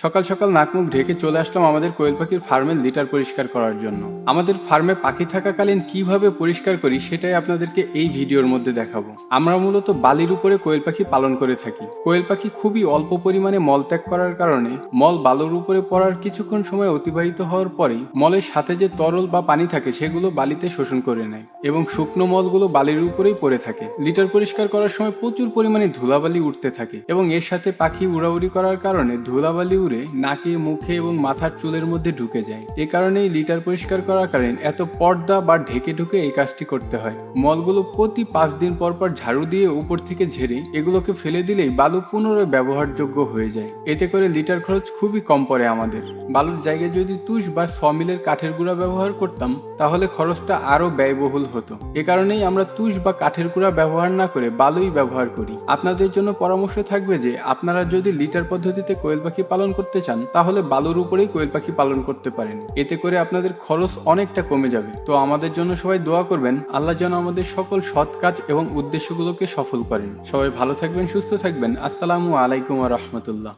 সকাল সকাল নাকমুখ ঢেকে চলে আসলাম আমাদের কোয়েল পাখির ফার্মের লিটার পরিষ্কার করার জন্য। আমাদের ফার্মে পাখি থাকাকালীন কিভাবে পরিষ্কার করি সেটাই আপনাদেরকে এই ভিডিওর মধ্যে দেখাবো। আমরা মূলত বালির উপরে কোয়েল পাখি পালন করে থাকি। কোয়েল পাখি খুবই অল্প পরিমাণে মলত্যাগ করার কারণে মল বালুর উপরে পড়ার কিছুক্ষণ সময় অতিবাহিত হওয়ার পরেই মলের সাথে যে তরল বা পানি থাকে সেগুলো বালিতে শোষণ করে নেয় এবং শুকনো মলগুলো বালির উপরেই পড়ে থাকে। লিটার পরিষ্কার করার সময় প্রচুর পরিমাণে ধুলাবালি উঠতে থাকে এবং এর সাথে পাখি উড়াউড়ি করার কারণে ধুলাবালি উড়ে নাকে, মুখে এবং মাথার চুলের মধ্যে ঢুকে যায়। এ কারণেই লিটার পরিষ্কার করাকালীন এত পর্দা বা ঢেকে ঢুকে এই কাজটি করতে হয়। মলগুলো প্রতি 5 দিন পর পর ঝাড়ু দিয়ে উপর থেকে ঝেড়ে এগুলোকে ফেলে দিলেই বালু পুনরায় ব্যবহারযোগ্য হয়ে যায়। এতে করে লিটার খরচ খুবই কম পড়ে আমাদের। বালুর জায়গায় যদি তুষ বা সমিলের কাঠের গুঁড়া ব্যবহার করতাম তাহলে খরচটা আরো ব্যয়বহুল হতো। এ কারণেই আমরা তুষ বা কাঠের গুঁড়া ব্যবহার না করে বালুই ব্যবহার করি। আপনাদের জন্য পরামর্শ থাকবে যে আপনারা যদি লিটার পদ্ধতিতে কোয়েল পাখি পালন করতে চান তাহলে বালুর উপরেই কোয়েল পাখি পালন করতে পারেন। এতে করে আপনাদের খরচ অনেকটা কমে যাবে। তো আমাদের জন্য সবাই দোয়া করবেন, আল্লাহ যেন আমাদের সকল সৎ কাজ এবং উদ্দেশ্যগুলোকে সফল করেন। সবাই ভালো থাকবেন, সুস্থ থাকবেন। আসসালামু আলাইকুম ওয়া রাহমাতুল্লাহ।